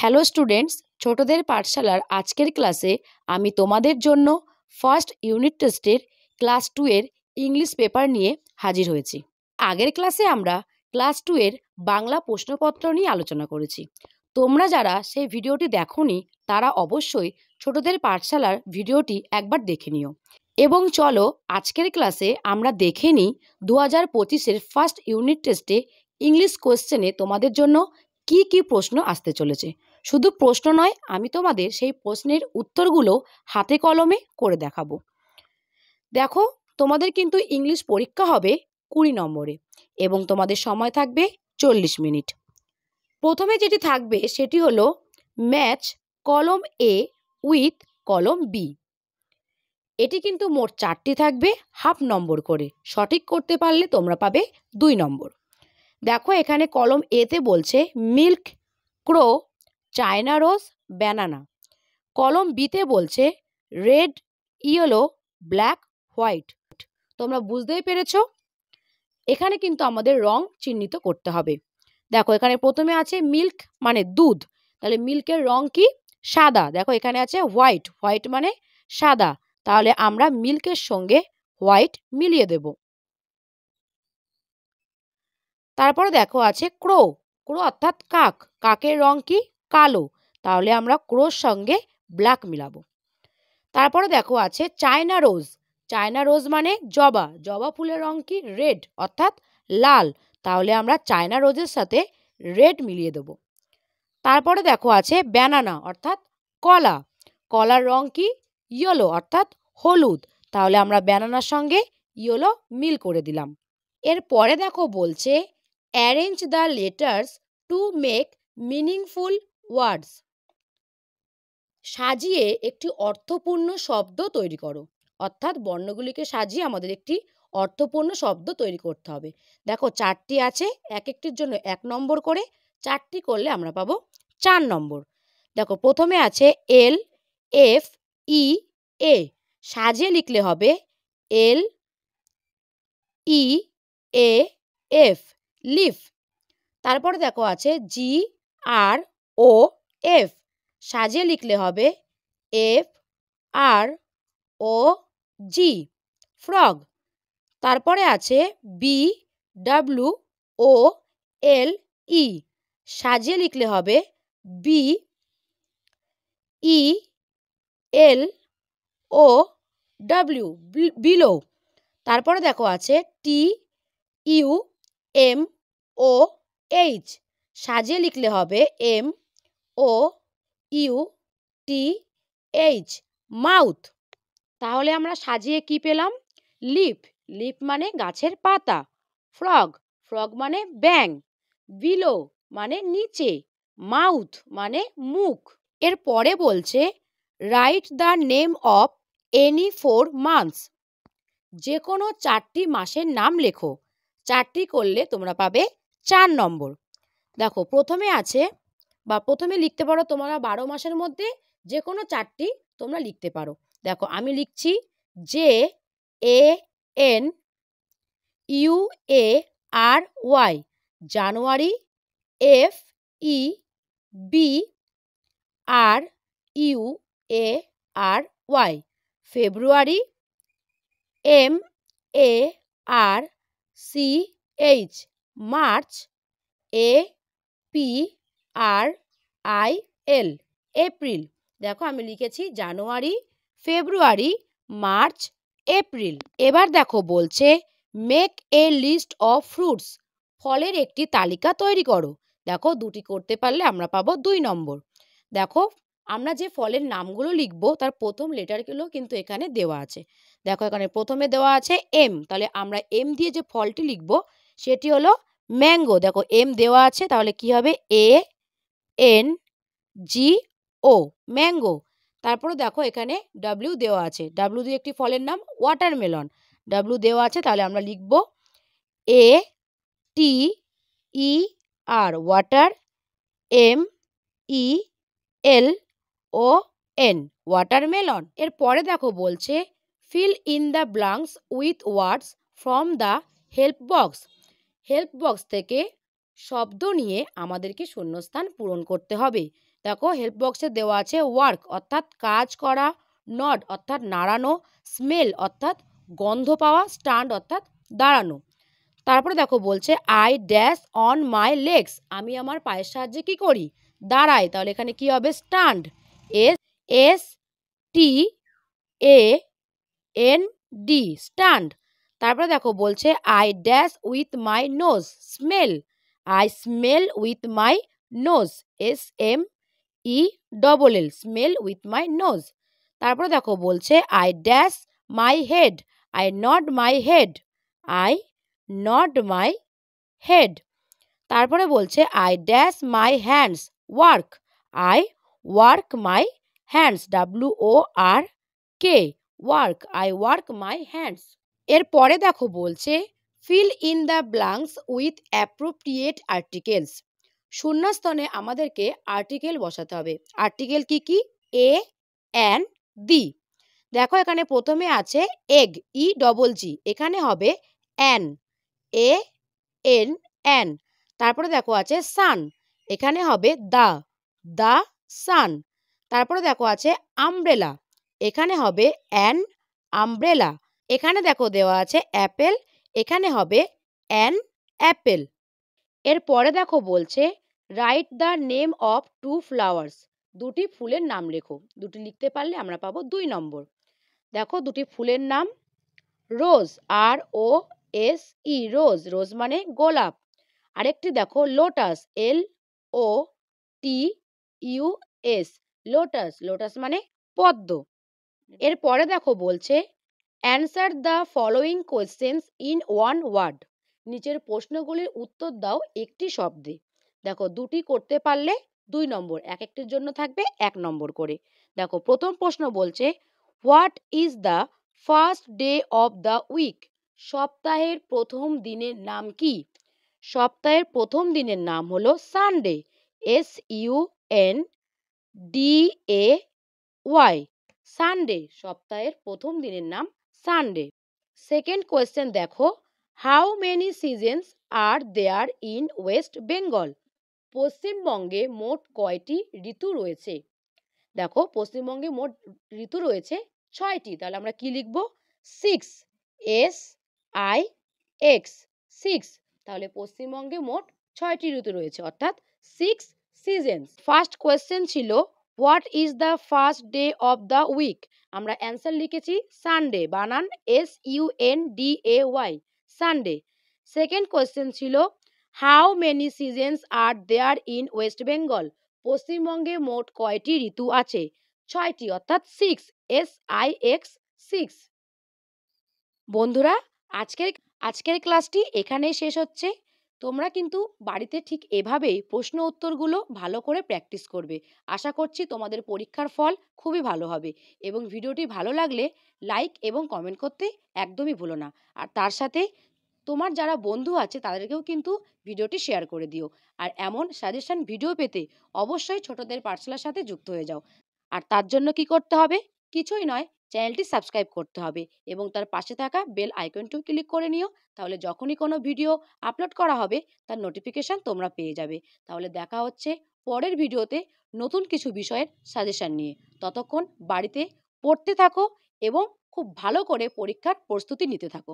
Hello students, ছোটদের পাঠশালার আজকের ক্লাসে আমি তোমাদের জন্য ফার্স্ট ইউনিট টেস্টের ক্লাস 2 এর ইংলিশ পেপার নিয়ে হাজির হয়েছি। আগের ক্লাসে আমরা ক্লাস 2 এর বাংলা প্রশ্নপত্র নিয়ে আলোচনা করেছি। তোমরা যারা সেই ভিডিওটি দেখোনি তারা অবশ্যই ছোটদের পাঠশালার ভিডিওটি একবার দেখে নিও। এবং চলো আজকের ক্লাসে আমরা দেখে নিই 2025-এর ফার্স্ট ইউনিট টেস্টে ইংলিশ কোয়েশ্চেনে তোমাদের জন্য কি কি প্রশ্ন আসতে চলেছে। শুধু প্রশ্ন নয়, আমি তোমাদের সেই প্রশ্নের উত্তরগুলো হাতে কলমে করে দেখাবো। দেখো, তোমাদের কিন্তু ইংলিশ পরীক্ষা হবে 20 নম্বরে এবং তোমাদের সময় থাকবে 40 মিনিট। প্রথমে যেটি থাকবে সেটি হলো ম্যাচ কলম এ উইথ কলম বি। এটি কিন্তু মোট 4টি থাকবে, হাফ নম্বর করে। সঠিক করতে পারলে তোমরা পাবে 2 নম্বর। দেখো, এখানে কলম এতে বলছে মিল্ক, ক্রো, চায়না রোজ, ব্যানানা। কলম বিতে বলছে রেড, ইয়েলো, ব্ল্যাক, হোয়াইট। তোমরা বুঝতেই পেরেছ, এখানে কিন্তু আমাদের রং চিহ্নিত করতে হবে। দেখো, এখানে প্রথমে আছে মিল্ক মানে দুধ, তাহলে মিল্কের রং কি? সাদা। দেখো, এখানে আছে হোয়াইট, হোয়াইট মানে সাদা, তাহলে আমরা মিল্কের সঙ্গে হোয়াইট মিলিয়ে দেব। তারপরে দেখো আছে ক্রো, ক্রো অর্থাৎ কাক, কাকের রং কি? কালো, তাহলে আমরা ক্রোর সঙ্গে ব্ল্যাক মিলাবো। তারপরে দেখো আছে চায়না রোজ, চায়না রোজ মানে জবা, জবা ফুলের রং কি? রেড অর্থাৎ লাল, তাহলে আমরা চায়না রোজের সাথে রেড মিলিয়ে দেব। তারপরে দেখো আছে ব্যানানা অর্থাৎ কলা, কলার রং কি? ইয়েলো অর্থাৎ হলুদ, তাহলে আমরা ব্যানানার সঙ্গে ইয়েলো মিল করে দিলাম। এরপরে দেখো বলছে arrange the letters to make meaningful ওয়ার্ডস। সাজিয়ে একটি অর্থপূর্ণ শব্দ তৈরি করো, অর্থাৎ বর্ণগুলিকে সাজিয়ে আমাদের একটি অর্থপূর্ণ শব্দ তৈরি করতে হবে। দেখো, 4টি আছে, এক একটির জন্য 1 নম্বর করে, 4টি করলে আমরা পাবো 4 নম্বর। দেখো, প্রথমে আছে এল এফ ই এ, সাজিয়ে লিখলে হবে এল ই এ এফ, লিফ। তারপরে দেখো আছে জি আর ও এফ, সাজিয়ে লিখলে হবে এফ আর ও জি, ফ্রগ। তারপরে আছে বি ডাব্লিউ ও এল ই, সাজিয়ে লিখলে হবে B E L O W, below. তারপরে দেখো আছে T U M O H, সাজিয়ে লিখলে হবে M O U T H, mouth. তাহলে আমরা সাজিয়ে কি পেলাম? লিফ, লিফ মানে গাছের পাতা, ফ্রগ, ফ্রগ মানে ব্যাঙ, বিলো মানে নিচে, মাউথ মানে মুখ। এর পরে বলছে write the name of any 4 months, যে কোনো 4টি মাসের নাম লেখো। 4টি করলে তোমরা পাবে 4 নম্বর। দেখো, প্রথমে আছে বা প্রথমে লিখতে পারো তোমরা 12 মাসের মধ্যে যে কোনো 4টি তোমরা লিখতে পারো। দেখো, আমি লিখছি J A N U A R Y, January, F E B R U A R Y, February, M A R C H, March, A P R I L, April. দেখো, আমি লিখেছি জানুয়ারি, ফেব্রুয়ারি, মার্চ, এপ্রিল। এবার দেখো বলছে make a list of fruits, ফলের একটি তালিকা তৈরি করো। দেখো, 2টি করতে পারলে আমরা পাবো 2 নম্বর। দেখো, আমরা যে ফলের নামগুলো লিখবো তার প্রথম লেটারগুলো কিন্তু এখানে দেওয়া আছে। দেখো, এখানে প্রথমে দেওয়া আছে এম, তাহলে আমরা এম দিয়ে যে ফলটি লিখবো সেটি হলো ম্যাঙ্গো। দেখো, এম দেওয়া আছে, তাহলে কি হবে? A N G O, mango. তারপরে দেখো এখানে ডাব্লিউ দেওয়া আছে, ডাব্লিউ দিয়ে একটি ফলের নাম ওয়াটারমেলন, ডাব্লিউ দেওয়া আছে, তাহলে আমরা লিখব এ টি ই আর, water, M E L O N, watermelon. এরপরে দেখো বলছে feel in the blanks with words from the help box, help box থেকে শব্দ নিয়ে আমাদেরকে শূন্যস্থান পূরণ করতে হবে। দেখো হেল্প বক্সে দেওয়া আছে ওয়ার্ক অর্থাৎ কাজ করা, নড অর্থাৎ নাড়ানো, স্মেল অর্থাৎ গন্ধ পাওয়া, স্ট্যান্ড অর্থাৎ দাঁড়ানো। তারপরে দেখো বলছে I dash on my legs, আমি আমার পায়ের সাহায্যে কি করি, দাঁড়াই। তাহলে এখানে কি হবে, stand, S S T A N D, stand. তারপরে দেখো বলছে I dash with my nose, smell, I smell with my nose, S M E double L, smell with my nose. তারপরে দেখো বলছে I dash my head, I nod my head, I nod my head. তারপরে বলছে I dash my hands work, I work my hands, WORK, work, I work my hands. এরপরে দেখো বলছে feel in the blanks with appropriate articles, শূন্যস্থানে আমাদেরকে article বসাতে হবে। Article কি কি, এ অ্যান দি। দেখো এখানে প্রথমে আছে এগ, EGG, এখানে হবে অ্যান, AN। তারপরে দেখো আছে সান, এখানে হবে দা সান। তারপরে দেখো আছে আমব্রেলা, এখানে হবে অ্যান আমব্রেলা। এখানে দেখো দেওয়া আছে অ্যাপেল, এখানে হবে অ্যান অ্যাপেল। এরপরে দেখো বলছে write the name of 2 flowers, দুটি ফুলের নাম লেখো। দুটি লিখতে পারলে আমরা পাবো 2 নম্বর। দেখো দুটি ফুলের নাম, রোজ, ROSE, রোজ, রোজ মানে গোলাপ। আরেকটি দেখো লোটাস, LOTUS, লোটাস, লোটাস মানে পদ্ম। এরপরে দেখো বলছে answer the following questions in 1 word, নিচের প্রশ্নগুলির উত্তর দাও একটি শব্দে। দেখো দুটি করতে পারলে 2 নম্বর, এক একটির জন্য থাকবে 1 নম্বর করে। দেখো প্রথম প্রশ্ন বলছে what is the first day of the week, সপ্তাহের প্রথম দিনের নাম কি? সপ্তাহের প্রথম দিনের নাম হলো সানডে, SUNDAY, সানডে, সপ্তাহের প্রথম দিনের নাম সানডে। সেকেন্ড কোয়েশ্চেন দেখো how many seasons are there in West Bengal, পশ্চিমবঙ্গে মোট কয়টি ঋতু রয়েছে? দেখো পশ্চিমবঙ্গে মোট ঋতু রয়েছে 6টি, তাহলে আমরা কি লিখব, 6, SIX, 6। তাহলে পশ্চিমবঙ্গে মোট 6টি ঋতু রয়েছে অর্থাৎ 6 সিজনস। ফার্স্ট কোয়েশ্চেন ছিল what is the first day of the week, আমরা অ্যান্সার লিখেছি সানডে, বানান SUNDAY, সানডে। সেকেন্ড কোয়েশ্চেন ছিল how many seasons are there in West Bengal, পশ্চিমবঙ্গে মোট কয়টি ঋতু আছে? 6টি অর্থাৎ 6, SIX, 6। বন্ধুরা আজকের ক্লাসটি এখানেই শেষ হচ্ছে। তোমরা কিন্তু বাড়িতে ঠিক এভাবেই প্রশ্ন উত্তরগুলো ভালো করে প্র্যাকটিস করবে। আশা করছি তোমাদের পরীক্ষার ফল খুবই ভালো হবে এবং ভিডিওটি ভালো লাগলে লাইক এবং কমেন্ট করতে একদমই ভুলো না। আর তার সাথে তোমার যারা বন্ধু আছে তাদেরকেও কিন্তু ভিডিওটি শেয়ার করে দিও। আর এমন সাজেশন ভিডিও পেতে অবশ্যই ছোটদের পাঠশালার সাথে যুক্ত হয়ে যাও। আর তার জন্য কি করতে হবে? কিছুই নয়, চ্যানেলটি সাবস্ক্রাইব করতে হবে এবং তার পাশে থাকা বেল আইকনটিও ক্লিক করে নিও। তাহলে যখনই কোনো ভিডিও আপলোড করা হবে তার নোটিফিকেশান তোমরা পেয়ে যাবে। তাহলে দেখা হচ্ছে পরের ভিডিওতে নতুন কিছু বিষয়ের সাজেশন নিয়ে। ততক্ষণ বাড়িতে পড়তে থাকো এবং খুব ভালো করে পরীক্ষার প্রস্তুতি নিতে থাকো।